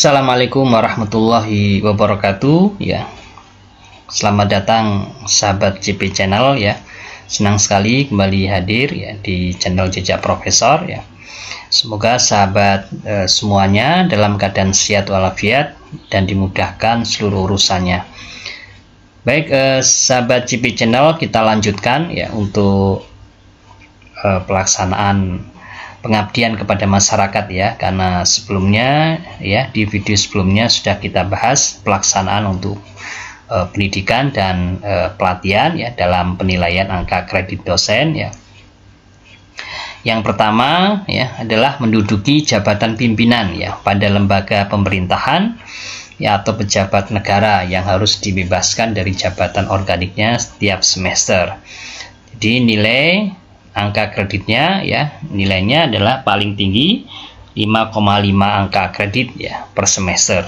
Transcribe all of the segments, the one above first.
Assalamualaikum warahmatullahi wabarakatuh. Ya, selamat datang sahabat JP Channel. Ya, senang sekali kembali hadir ya di channel Jejak Profesor. Ya, semoga sahabat semuanya dalam keadaan sehat walafiat dan dimudahkan seluruh urusannya. Baik, sahabat JP Channel, kita lanjutkan ya untuk pelaksanaan pengabdian kepada masyarakat ya, karena sebelumnya ya di video sebelumnya sudah kita bahas pelaksanaan untuk pendidikan dan pelatihan ya dalam penilaian angka kredit dosen ya. Yang pertama ya adalah menduduki jabatan pimpinan ya pada lembaga pemerintahan ya atau pejabat negara yang harus dibebaskan dari jabatan organiknya setiap semester. Jadi nilai angka kreditnya ya nilainya adalah paling tinggi 5,5 angka kredit ya per semester.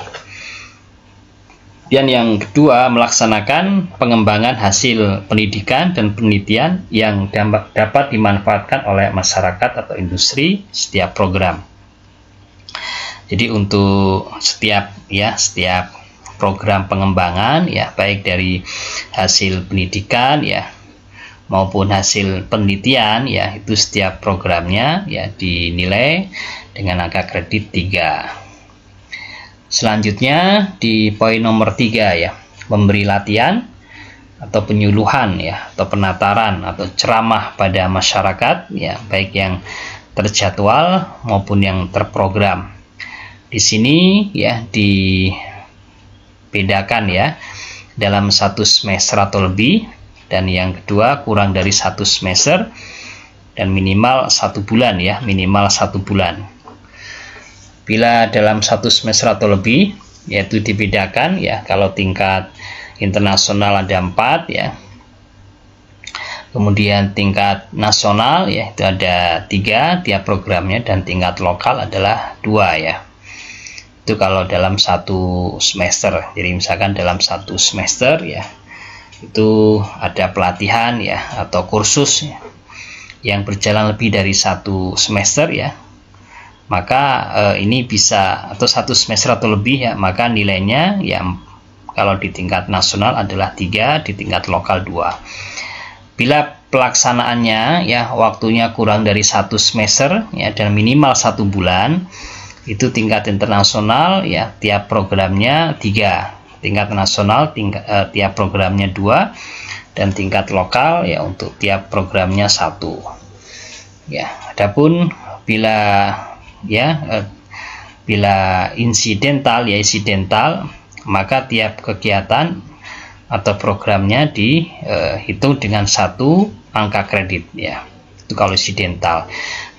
Dan yang kedua, melaksanakan pengembangan hasil pendidikan dan penelitian yang dapat dimanfaatkan oleh masyarakat atau industri setiap program. Jadi untuk setiap program pengembangan ya baik dari hasil pendidikan ya maupun hasil penelitian ya itu setiap programnya ya dinilai dengan angka kredit 3. Selanjutnya di poin nomor 3 ya, memberi latihan atau penyuluhan ya atau penataran atau ceramah pada masyarakat ya baik yang terjadwal maupun yang terprogram. Di sini ya dibedakan ya dalam 1 semester atau lebih, dan yang kedua kurang dari 1 semester dan minimal 1 bulan ya, minimal 1 bulan. Bila dalam 1 semester atau lebih yaitu dibedakan ya, kalau tingkat internasional ada 4 ya, kemudian tingkat nasional ya itu ada 3 tiap programnya, dan tingkat lokal adalah 2 ya. Itu kalau dalam 1 semester. Jadi misalkan dalam 1 semester ya itu ada pelatihan ya atau kursus ya, yang berjalan lebih dari 1 semester ya, maka ini bisa, atau 1 semester atau lebih ya, maka nilainya ya kalau di tingkat nasional adalah 3, di tingkat lokal 2. Bila pelaksanaannya ya waktunya kurang dari 1 semester ya dan minimal 1 bulan, itu tingkat internasional ya tiap programnya 3, tingkat nasional tiap programnya 2, dan tingkat lokal ya untuk tiap programnya 1 ya. Adapun bila insidental maka tiap kegiatan atau programnya dihitung dengan 1 angka kredit ya. Itu kalau insidental.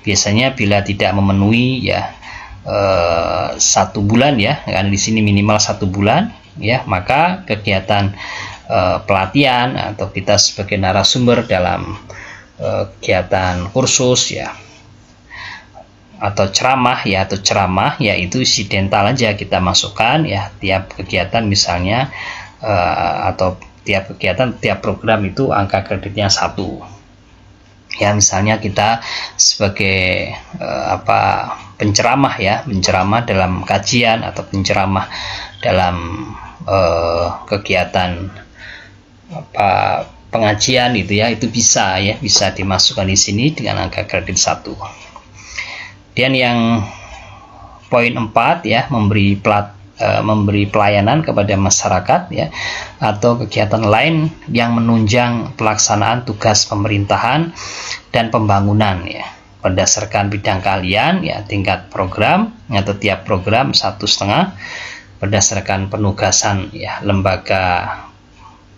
Biasanya bila tidak memenuhi ya 1 bulan ya, karena di sini minimal 1 bulan ya, maka kegiatan pelatihan atau kita sebagai narasumber dalam kegiatan kursus ya atau ceramah ya itu insidental aja kita masukkan ya, tiap kegiatan misalnya atau tiap kegiatan tiap program itu angka kreditnya 1 ya. Misalnya kita sebagai penceramah ya, penceramah dalam kajian atau penceramah dalam kegiatan pengajian itu ya, itu bisa dimasukkan di sini dengan angka kredit 1. Dan yang poin 4 ya, memberi pelayanan kepada masyarakat ya atau kegiatan lain yang menunjang pelaksanaan tugas pemerintahan dan pembangunan ya berdasarkan bidang keahlian ya, tingkat program atau tiap program 1,5, berdasarkan penugasan ya lembaga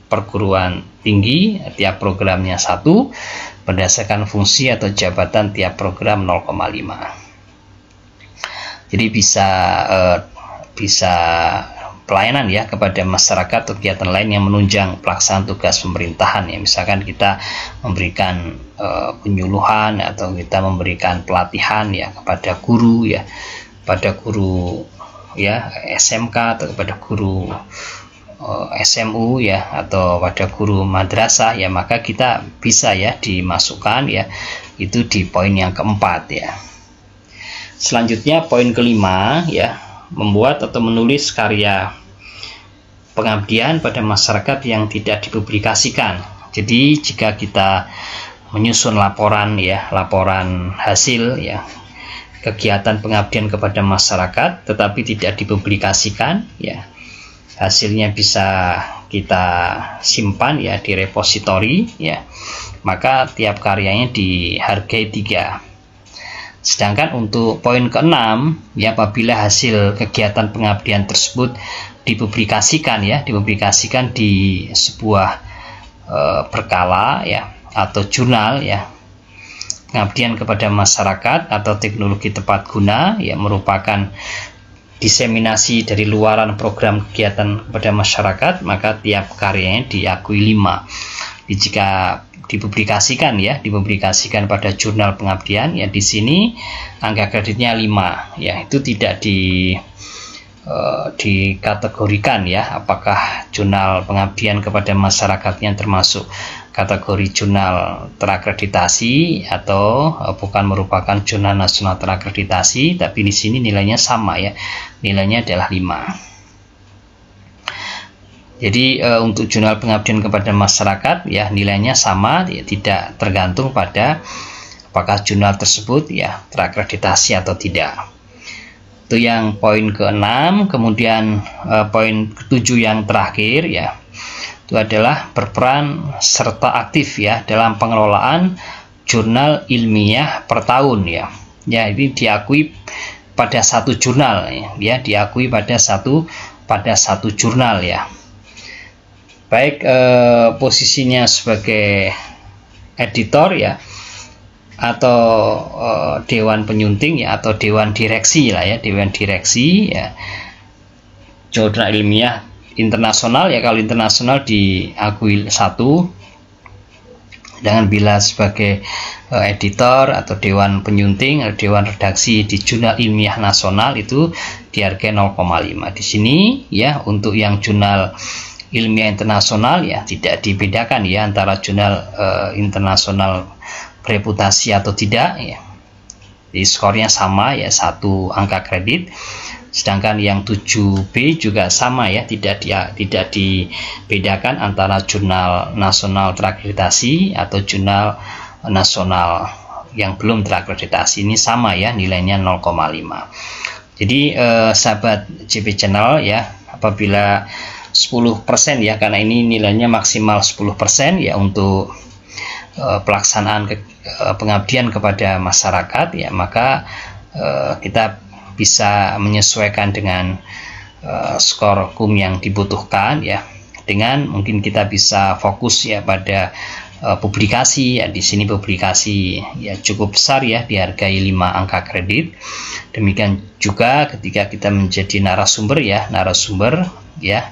perguruan tinggi tiap programnya 1, berdasarkan fungsi atau jabatan tiap program 0,5. Jadi bisa pelayanan ya kepada masyarakat, kegiatan lain yang menunjang pelaksanaan tugas pemerintahan ya, misalkan kita memberikan penyuluhan atau kita memberikan pelatihan ya kepada guru ya, pada guru ya SMK atau kepada guru SMU ya atau pada guru madrasah ya, maka kita bisa ya dimasukkan ya itu di poin yang keempat ya. Selanjutnya poin kelima ya, membuat atau menulis karya pengabdian pada masyarakat yang tidak dipublikasikan. Jadi jika kita menyusun laporan ya, laporan hasil ya kegiatan pengabdian kepada masyarakat tetapi tidak dipublikasikan ya, hasilnya bisa kita simpan ya di repositori ya, maka tiap karyanya dihargai 3. Sedangkan untuk poin ke-6 ya, apabila hasil kegiatan pengabdian tersebut dipublikasikan ya, dipublikasikan di sebuah berkala ya atau jurnal ya, pengabdian kepada masyarakat atau teknologi tepat guna ya, merupakan diseminasi dari luaran program kegiatan kepada masyarakat, maka tiap karyanya diakui 5. Jika dipublikasikan ya, dipublikasikan pada jurnal pengabdian ya, di sini angka kreditnya 5 ya, itu tidak dikategorikan ya, apakah jurnal pengabdian kepada masyarakatnya termasuk kategori jurnal terakreditasi atau bukan merupakan jurnal nasional terakreditasi, tapi di sini nilainya sama ya, nilainya adalah 5. Jadi untuk jurnal pengabdian kepada masyarakat ya, nilainya sama ya, tidak tergantung pada apakah jurnal tersebut ya terakreditasi atau tidak. Itu yang poin ke-6. Kemudian poin ke-7 yang terakhir ya, itu adalah berperan serta aktif ya dalam pengelolaan jurnal ilmiah per tahun ya. Ya, ini diakui pada satu jurnal ya, diakui pada satu jurnal ya. Baik posisinya sebagai editor ya, atau dewan penyunting ya, atau dewan direksi lah ya, dewan direksi ya, jurnal ilmiah internasional ya, kalau internasional diakui 1. Dengan bila sebagai editor atau dewan penyunting atau dewan redaksi di jurnal ilmiah nasional itu dihargai 0,5. Di sini ya, untuk yang jurnal ilmiah internasional ya tidak dibedakan ya antara jurnal internasional bereputasi atau tidak ya. Jadi skornya sama ya, 1 angka kredit. Sedangkan yang 7B juga sama ya, tidak dibedakan antara jurnal nasional terakreditasi atau jurnal nasional yang belum terakreditasi. Ini sama ya, nilainya 0,5. Jadi sahabat JP Channel ya, apabila 10% ya, karena ini nilainya maksimal 10% ya untuk pelaksanaan pengabdian kepada masyarakat ya, maka kita bisa menyesuaikan dengan skor KUM yang dibutuhkan ya, dengan mungkin kita bisa fokus ya pada publikasi ya. Di sini publikasi ya cukup besar ya, dihargai 5 angka kredit. Demikian juga ketika kita menjadi narasumber ya,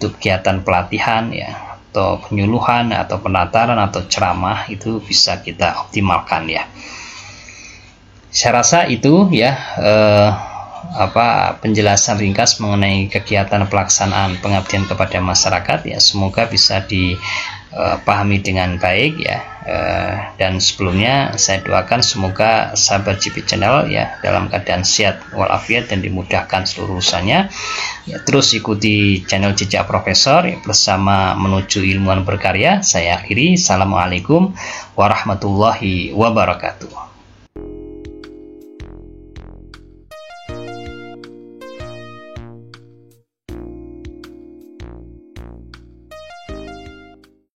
untuk kegiatan pelatihan ya, atau penyuluhan atau penataran atau ceramah, itu bisa kita optimalkan ya. Saya rasa itu ya penjelasan ringkas mengenai kegiatan pelaksanaan pengabdian kepada masyarakat ya, semoga bisa dipahami dengan baik ya. Dan sebelumnya saya doakan semoga sahabat JP Channel ya dalam keadaan sehat walafiat dan dimudahkan seluruh urusannya ya. Terus ikuti channel Jejak Profesor ya, bersama menuju ilmuwan berkarya. Saya akhiri, assalamualaikum warahmatullahi wabarakatuh.